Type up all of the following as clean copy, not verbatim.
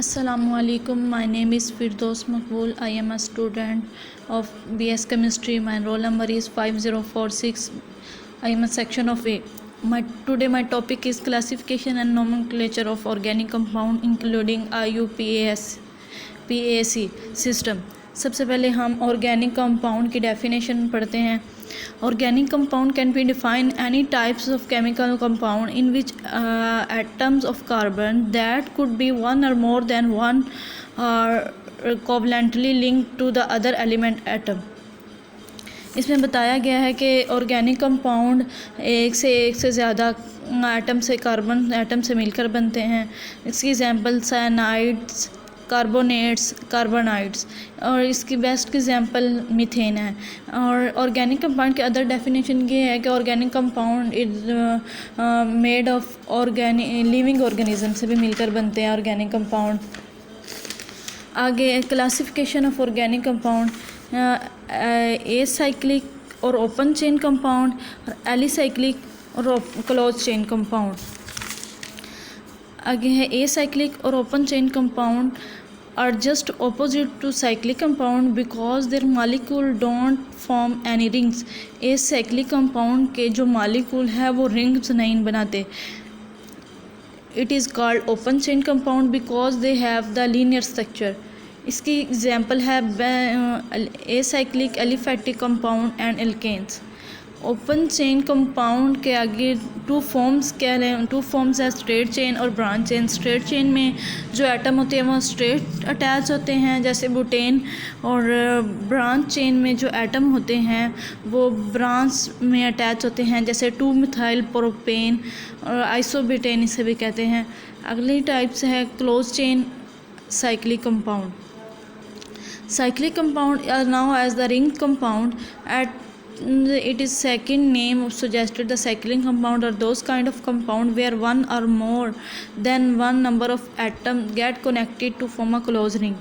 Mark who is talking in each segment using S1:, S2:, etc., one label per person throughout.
S1: Assalamualaikum. My name is Firdaus Maqbool. I am a student of BS Chemistry. My roll number is 5046. I am a section of A. Today my topic is classification and nomenclature of organic compound including IUPAC system. सबसे पहले हम organic compound की definition पढ़ते हैं. Organic compound can be defined any types of chemical compound in which atoms of carbon that could be one or more than one are covalently linked to the other element atom. इसमें बताया गया है कि organic compound एक से ज़्यादा atom से carbon atom से मिलकर बनते हैं. इसकी एग्जांपल साइनाइड्स, कार्बोनेट्स, कार्बोनाइड्स और इसकी बेस्ट एग्जांपल मीथेन है. और ऑर्गेनिक कंपाउंड के अदर डेफिनेशन ये है कि organic compound is made of organic living organism से भी मिलकर बनते हैं ऑर्गेनिक कंपाउंड. आगे classification of organic compound, acyclic और ओपन चेन कंपाउंड और एलिसाइक्लिक और क्लोज चेन कंपाउंड. आगे है एसाइक्लिक और open chain compound are just opposite to cyclic compound because their molecule don't form any rings. acyclic compound के जो molecule है वो rings नहीं बनाते. It is called open chain compound because they have the linear structure. इसकी example है acyclic aliphatic compound and alkanes. Open chain compound के आगे टू फॉर्म्स है स्ट्रेट चेन और ब्रांच चेन. स्ट्रेट चेन में जो एटम होते हैं वो स्ट्रेट अटैच होते हैं जैसे बुटेन, और ब्रांच चेन में जो एटम होते हैं वो ब्रांच में अटैच होते हैं जैसे 2-मिथाइल प्रोपेन और आइसोब्यूटेन इसे भी कहते हैं. अगली टाइप्स है close chain cyclic compound. Cyclic compound are now as the ring compound. At it is second name suggested the cyclic compound are those kind of compound where one or more than one number of atoms get connected to form a close ring.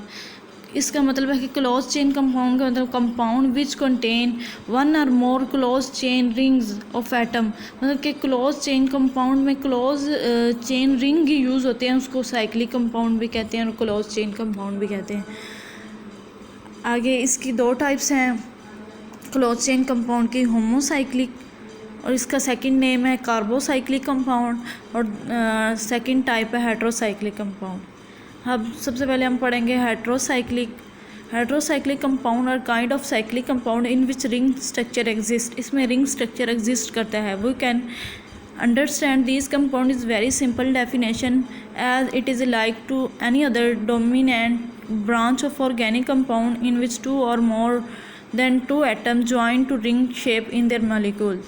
S1: इसका मतलब है कि close chain compound का मतलब compound which contain one और more close chain rings of atom. मतलब कि close chain compound में क्लोज चेन रिंग ही यूज़ होते हैं, उसको साइक्लिक कंपाउंड भी कहते हैं और क्लोज चेन कंपाउंड भी कहते हैं. आगे इसकी दो टाइप्स हैं क्लोज चेन कंपाउंड की, होमोसाइक्लिक और इसका सेकंड नेम है कार्बोसाइक्लिक कंपाउंड, और सेकंड टाइप है हेट्रोसाइक्लिक कंपाउंड. अब सबसे पहले हम पढ़ेंगे हेट्रोसाइक्लिक. हेट्रोसाइक्लिक कंपाउंड और kind of cyclic compound in which ring structure exist. इसमें रिंग स्ट्रक्चर एग्जिस्ट करता है. We can understand these compound is very simple definition as it is like to any other dominant branch of organic compound in which two or more than two atoms join to ring shape in their molecules.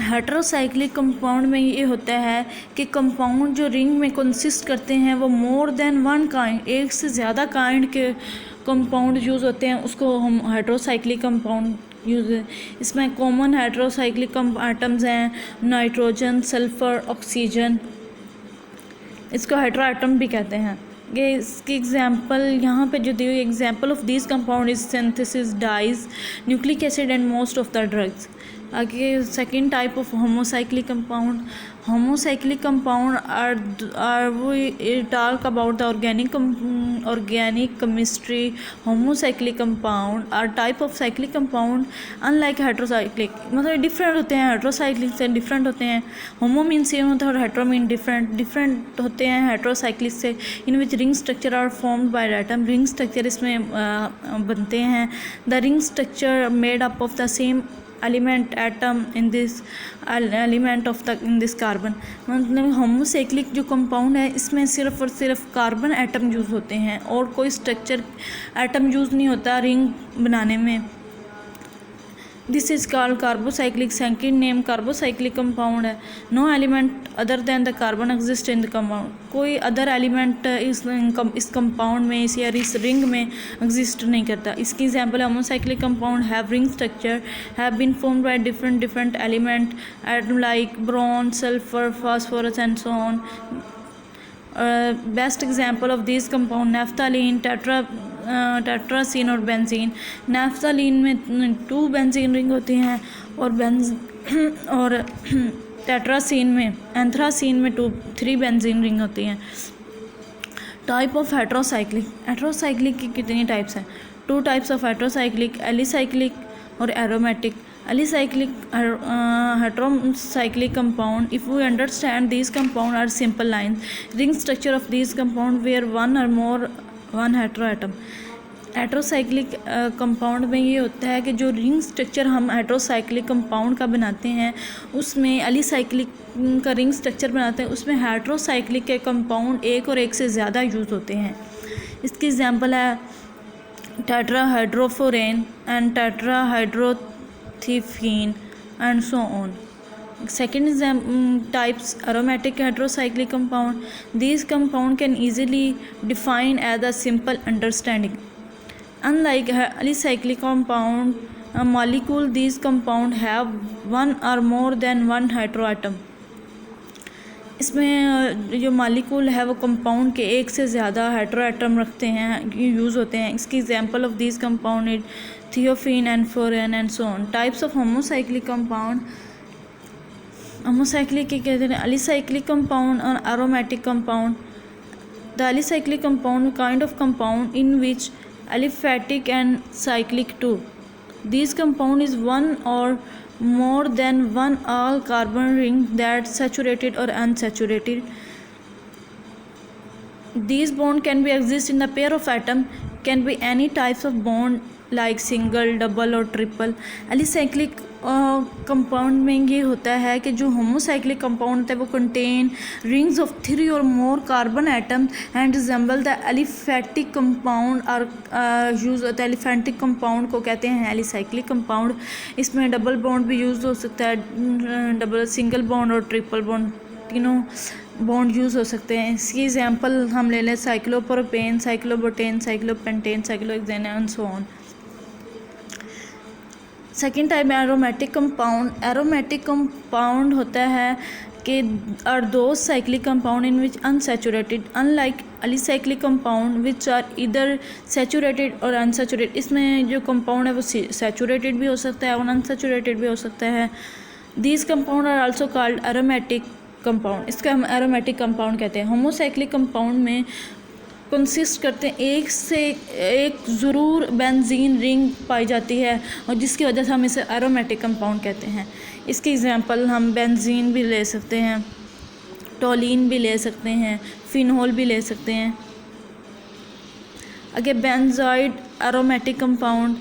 S1: Heterocyclic compound में ये होता है कि compound जो ring में consist करते हैं वो मोर देन वन काइंड, एक से ज़्यादा काइंड के कंपाउंड यूज़ होते हैं, उसको हम हेट्रोसाइक्लिक कंपाउंड यूज़. इसमें कॉमन हेट्रोसाइक्लिक एटम्स हैं नाइट्रोजन, सल्फर, ऑक्सीजन. इसको हेट्रो एटम भी कहते हैं. ये इसकी एग्जांपल यहाँ पे जो दी हुई example of this compound is synthesis dyes, nucleic acid and most of the drugs. आगे second type of homocyclic compound. Homocyclic compound are we talk about the organic chemistry. Homocyclic compound are type of cyclic compound unlike heterocyclic. मतलब different होते हैं, heterocyclic से different होते हैं. Homo mean same होता है और हेट्रो मीन डिफरेंट होते हैं हेट्रोसाइक्लिक से. In which ring structure are formed by atom. Ring structure इसमें बनते हैं. The ring structure made up of the same element atom in this element of the in this carbon. मतलब homocyclic जो compound है इसमें सिर्फ और सिर्फ कार्बन एटम यूज़ होते हैं और कोई स्ट्रक्चर एटम यूज़ नहीं होता रिंग बनाने में. This is called carbocyclic. Second name carbocyclic compound है. No element other than the carbon exist in the compound. कोई अदर एलिमेंट इस कंपाउंड में या इस रिंग में एग्जिस्ट नहीं करता. इसकी example homocyclic compound have ring structure have been formed by different element atom like boron, sulphur, phosphorus and so on. Best example of this compound naphthalene, tetracene और benzene. नेफ्थालीन में 2 benzene ring होती हैं और टेट्रासीन में anthracene में 3 benzene ring होती हैं. Type of heterocyclic, heterocyclic की कितनी टाइप्स हैं? 2 टाइप्स ऑफ हेट्रोसाइक्लिक, एलिसाइक्लिक और aromatic. Alicyclic heterocyclic compound. If we understand these compound are simple lines, ring structure of these compound where one or more one heteroatom. Heterocyclic compound में ये होता है कि जो रिंग स्ट्रक्चर हम heterocyclic compound का बनाते हैं उसमें एलिसाइक्लिक का रिंग स्ट्रक्चर बनाते हैं उसमें हेट्रोसाइक्लिक के कंपाउंड एक और एक से ज़्यादा यूज़ होते हैं. इसकी एग्जांपल है टेट्राहाइड्रोफोरेन and टेट्राहाइड्रोथिफीन and so on. Second types aromatic heterocyclic compound. These compound can easily define as a simple understanding. Unlike alicyclic compound molecule, these compound have one or more than one heteroatom. इसमें जो molecule है वो compound के एक से ज़्यादा heteroatom रखते हैं, यूज़ होते हैं. इसकी example of this compound is thiophene and fluorene and so on. Types of homocyclic compound. Homocyclic के कहते हैं एलिसाइक्लिक कंपाउंड और aromatic compound. The alicyclic compound kind of compound in which aliphatic and cyclic too. This compound is one और more than one all carbon ring that saturated or unsaturated. These bond can be exist in the pair of atom, can be any types of bond like single, double और triple. Alicyclic compound में ये होता है कि जो homocyclic compound होता है वो कंटेन रिंग्स ऑफ 3 और more carbon atom and resemble the aliphatic compound और यूज़ होता है. एलिफेटिक कंपाउंड को कहते हैं एलिसाइक्लिक कंपाउंड. इसमें डबल बॉन्ड भी यूज़ हो सकता है, डबल सिंगल बॉन्ड और ट्रिपल बॉन्ड तीनों बॉन्ड यूज़ हो सकते हैं. इसकी एग्जांपल हम ले लें cyclopropane, cyclobutane, cyclopentane, cyclohexane and so on. Second type में एरोमेटिक कंपाउंड. एरोमेटिक कंपाउंड होता है कि are those cyclic compound in which unsaturated unlike alicyclic compound which are इधर सैचुरेटेड और अनसैचुरेटेड. इसमें जो कंपाउंड है वो सैचुरेटेड भी हो सकता है और अनसैचुरेटेड भी हो सकता है. These compound are also called aromatic compound. इसका हम एरोमेटिक कंपाउंड कहते हैं. होमोसाइक्लिक कंपाउंड में कंसिस्ट करते हैं एक से एक ज़रूर बेंजीन रिंग पाई जाती है और जिसकी वजह से हम इसे एरोमेटिक कंपाउंड कहते हैं. इसकी एग्जांपल हम बेंजीन भी ले सकते हैं, टोलिन भी ले सकते हैं, फिनोल भी ले सकते हैं. आगे benzoid aromatic compound.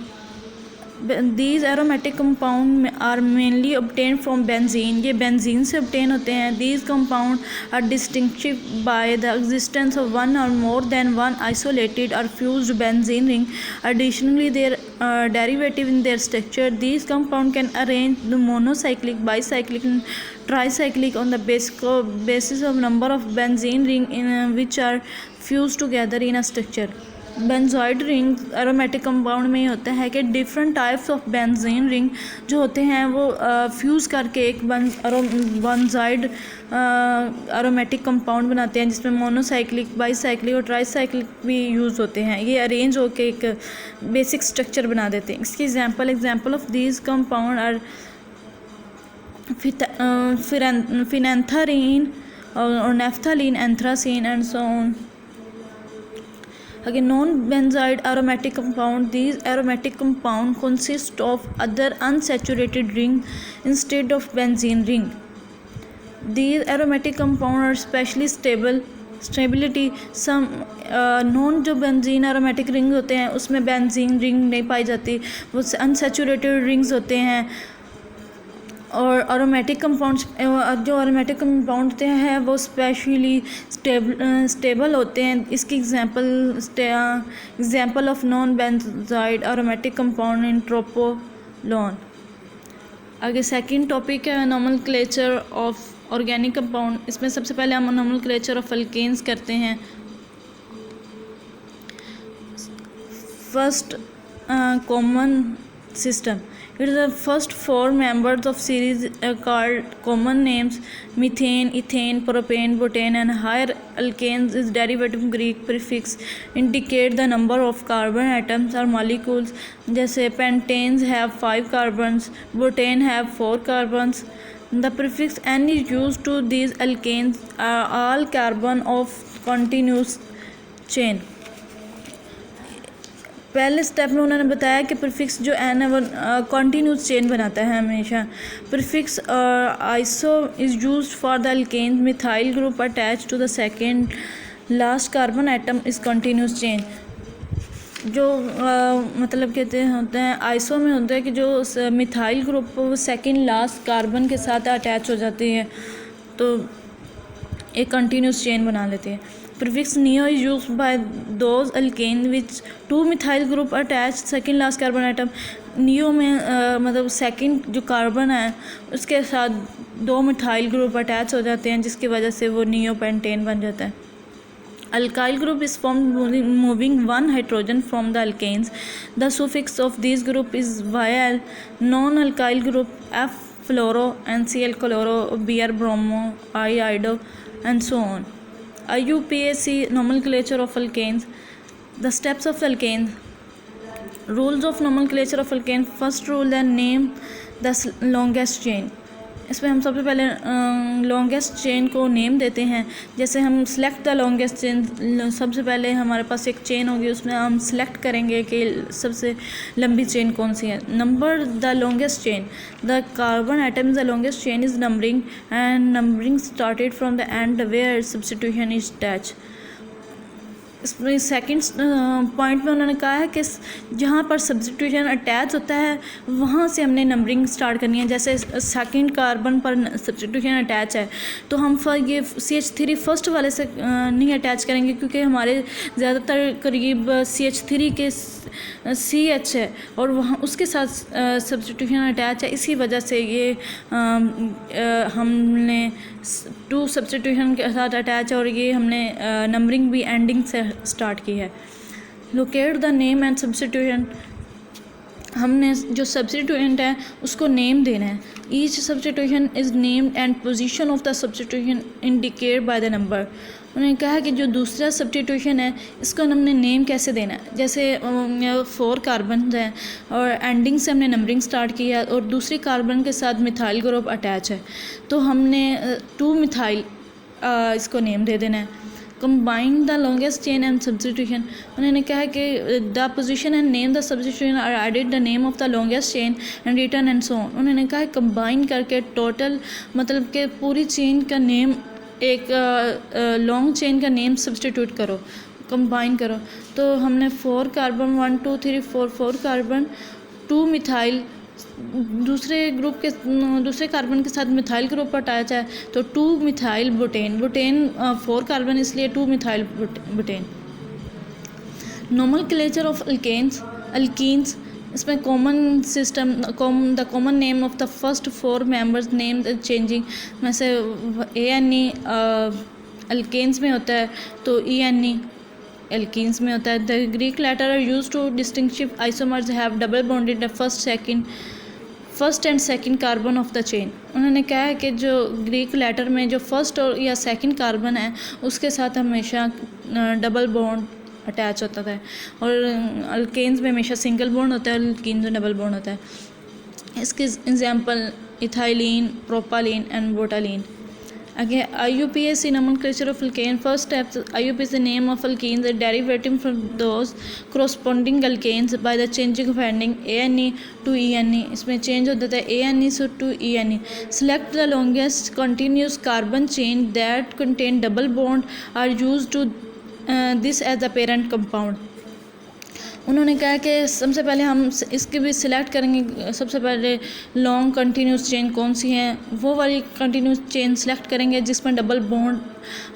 S1: These aromatic compound are mainly obtained from benzene. ये बेंजीन से obtain होते हैं. These compound are distinctive by the existence of one or more than one isolated or fused benzene ring. Additionally, their derivative in their structure. These compound can arrange the monocyclic, bicyclic, and tricyclic on the basis of number of benzene ring in which are fused together in a structure. Benzoid ring aromatic compound में ये होता है कि different types of benzene ring जो होते हैं वो fuse करके एक बेंजॉइड एरोमेटिक कंपाउंड बनाते हैं जिसमें मोनोसाइक्लिक, बाईसाइक्लिक और ट्राईसाइक्लिक भी यूज़ होते हैं. ये अरेंज होकर एक बेसिक स्ट्रक्चर बना देते हैं. इसकी example of these compound are phenanthrene और naphthalene, anthracene and so on. Again, non-benzoid aromatic compound. These aromatic compound consist of other unsaturated ring instead of benzene ring. These aromatic compound are especially stable. Stability some non जो benzene aromatic ring होते हैं उसमें benzene ring नहीं पाई जाती, वो unsaturated rings होते हैं. और एरोमेटिक कंपाउंड्स जो एरोमेटिक कंपाउंड होते हैं वो स्पेशली स्टेबल होते हैं. इसकी example of non benzoid aromatic compound in tropolone. आगे सेकंड टॉपिक है नोमेनक्लेचर ऑफ ऑर्गेनिक कंपाउंड. इसमें सबसे पहले हम नोमेनक्लेचर ऑफ अल्केन्स करते हैं. First common system. It is the first 4 members of series called common names methane, ethane, propane, butane and higher alkanes is derivative Greek prefix indicate the number of carbon atoms or molecules. जैसे pentanes have 5 carbons, butane have 4 carbons. The prefix n is used to these alkanes are all carbon of continuous chain. पहले step में उन्होंने बताया कि prefix जो N है वो continuous chain बनाता है हमेशा। Prefix iso is used for the alkane methyl group attach to the second last carbon atom is continuous chain. जो मतलब कहते हैं होते हैं आइसो में होता है कि जो methyl group second last carbon के साथ अटैच हो जाती है तो एक कंटिन्यूस चेन बना लेती है। Prefix neo is used by those alkane which two methyl group attach second last carbon atom. Neo में मतलब सेकेंड जो कार्बन है उसके साथ दो मिथाइल ग्रुप अटैच हो जाते हैं जिसकी वजह से वो नियो पेंटेन बन जाता है। Alkyl group is formed moving one hydrogen from the alkanes. The suffix of this group is Yl. Non-alkyl group F fluoro, NCl chloro, Br bromo, I ido, and so on. IUPAC nomenclature of alkanes. The steps of alkanes. Rules of nomenclature of alkane. First rule, the name the longest chain. इसमें हम सबसे पहले longest chain को name देते हैं। जैसे हम select the longest chain, सबसे पहले हमारे पास एक चेन होगी उसमें हम सिलेक्ट करेंगे कि सबसे लंबी चेन कौन सी है। Number the longest chain. The carbon atom is the longest chain is numbering and numbering started from the end where substitution is attach. इसमें सेकंड पॉइंट में उन्होंने कहा है कि जहाँ पर सब्स्टिट्यूशन अटैच होता है वहाँ से हमने नंबरिंग स्टार्ट करनी है। जैसे सेकंड कार्बन पर सब्स्टिट्यूशन अटैच है तो हम ये CH3 फर्स्ट वाले से नहीं अटैच करेंगे क्योंकि हमारे ज़्यादातर करीब CH3 के CH है और वहाँ उसके साथ सब्स्टिट्यूशन अटैच है। इसी वजह से ये हमने टू सब्स्टिट्यूशन के साथ अटैच है और ये हमने नंबरिंग भी एंडिंग से स्टार्ट की है। Locate the name and substitution. हमने जो सब्स्टिट्यूएंट है उसको नेम देना है। Each substitution is named and position of the substitution indicate by the number. उन्होंने कहा कि जो दूसरा सब्स्टिट्यूशन है इसको हमने नेम कैसे देना है। जैसे 4 कार्बन हैं और एंडिंग से हमने नंबरिंग स्टार्ट की है और दूसरे कार्बन के साथ मिथाइल ग्रुप अटैच है तो हमने 2 मिथाइल इसको नेम दे देना है। Combine the longest chain and substitution. उन्होंने कहा कि the position and name the substitution are added the name of the longest chain and return and so on. उन्होंने कहा कंबाइन करके टोटल मतलब कि पूरी चेन का नेम एक लॉन्ग चेन का नेम सब्स्टिट्यूट करो, कंबाइन करो। तो हमने 4 कार्बन 1 2 3 4 कार्बन 2 मिथाइल दूसरे ग्रुप के दूसरे कार्बन के साथ मिथाइल ग्रुप पर अटैच है तो 2 मिथाइल बुटेन। बुटेन 4 कार्बन इसलिए 2 methyl butane. Nomenclature of alkenes. इसमें common system the common name of the first 4 members name changing. में से ANE अल्केन्स में होता है तो ENE एल्कीन्स में होता है। The Greek letter are use to distinguish isomers have double bonded the first and second carbon of the chain. उन्होंने कहा है कि जो ग्रीक लेटर में जो फर्स्ट और या सेकंड कार्बन है उसके साथ हमेशा डबल बॉन्ड अटैच होता है और अल्केन्स में हमेशा सिंगल बॉन्ड होता है और अल्कीन्स में डबल बॉन्ड होता है। इसके example ethylene, propylene and butylene. Again, IUPAC nomenclature of alkane. First step, IUP is the name of alkenes derivative from those corresponding alkanes by the changing of ending ANE to ENE. इसमें change हो जाता है ANE to ENE. Select the longest continuous carbon chain that contain double bond are used to this as the parent compound. उन्होंने कहा कि सबसे पहले हम इसके भी सिलेक्ट करेंगे। सबसे पहले लॉन्ग कंटिन्यूस चेन कौन सी है वो वाली कंटिन्यूस चेन सिलेक्ट करेंगे जिसमें डबल बॉन्ड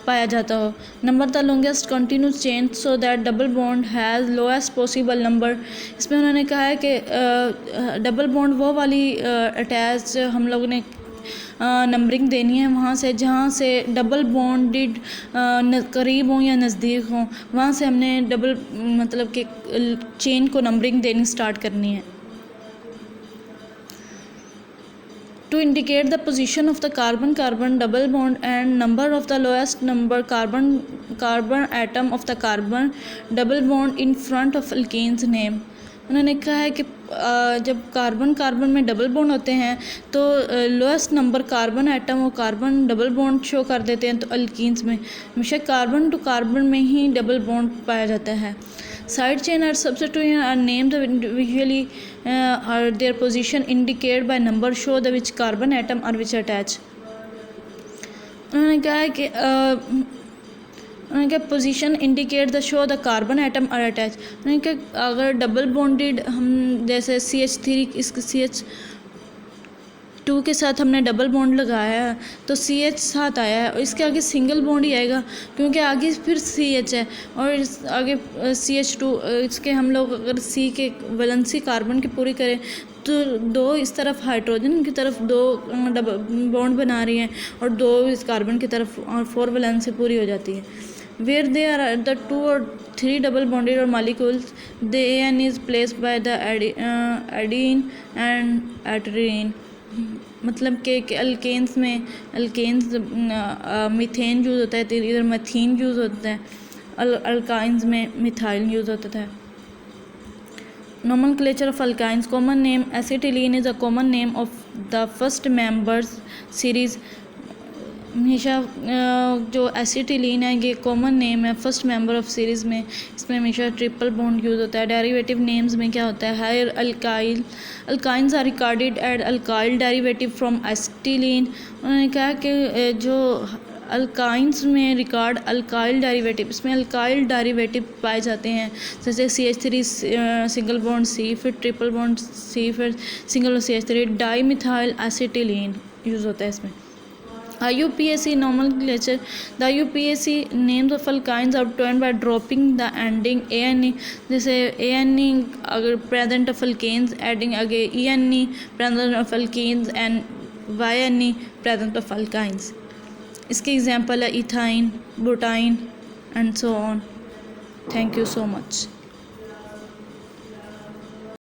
S1: पाया जाता हो। Number the longest continuous chain so that double bond has lowest possible number. इसमें उन्होंने कहा है कि डबल बॉन्ड वो वाली अटैच हम लोगों ने नंबरिंग देनी है वहाँ से जहाँ से डबल बॉन्डेड करीब हों या नज़दीक हों वहाँ से हमने डबल मतलब कि चेन को नंबरिंग देनी स्टार्ट करनी है। To indicate the position of the carbon-carbon double bond and number of the lowest number carbon atom of the carbon double bond in front of alkane's name. उन्होंने कहा है कि जब कार्बन कार्बन में double bond होते हैं तो lowest number carbon atom और कार्बन डबल बॉन्ड शो कर देते हैं, तो अल्कीन्स में हमेशा कार्बन टू कार्बन में ही डबल बॉन्ड पाया जाता है। साइड चेन और substituent are named individually or their position indicated by number show the which carbon atom or which attach। उन्होंने कहा है कि उनके position indicate the show the carbon atom और अटैच। उनके अगर डबल बॉन्डेड हम जैसे CH3 इस CH2 के साथ हमने डबल बॉन्ड लगाया है तो CH साथ आया है और इसके आगे सिंगल बॉन्ड ही आएगा क्योंकि आगे फिर CH है और इस आगे CH2। इसके हम लोग अगर C के वैलेंसी कार्बन की पूरी करें तो दो इस तरफ हाइड्रोजन की तरफ दो डबल बॉन्ड बना रही हैं और दो इस कार्बन की तरफ और 4 वैलेंसी पूरी हो जाती है। Where there are the 2 or 3 double bonded or molecules, the AN is placed by the adenine and adenine। मतलब कि अल्केन्स में मीथेन यूज़ होता है, तो इधर मैथीन यूज़ होता है, अल्काइंस में मिथाइल यूज़ होता है। Nomenclature of alkynes। Common name acetylene is a common name of the first members series। हमेशा जो एसिटिलीन है ये कॉमन नेम है फर्स्ट मेंबर ऑफ सीरीज़ में, इसमें हमेशा ट्रिपल बॉन्ड यूज़ होता है। डेरिवेटिव नेम्स में क्या होता है, higher alkyl alkynes are recorded as alkyl derivative from acetylene. उन्होंने कहा कि जो अल्काइंस में रिकॉर्ड अल्काइल डेरिवेटिव, इसमें अल्काइल डेरिवेटिव पाए जाते हैं जैसे CH3 सिंगल बॉन्ड C, फिर ट्रिपल बॉन्ड C, फिर single CH3 dimethyl acetylene use होता है इसमें। IUPAC nomenclature। The IUPAC names of alkynes are obtained by dropping the ending ANE। जैसे ANE अगर present of alkanes, adding again ENE present of alkenes and YNE present of alkynes। इसके example है ethyne, butyne and so on. Thank you so much.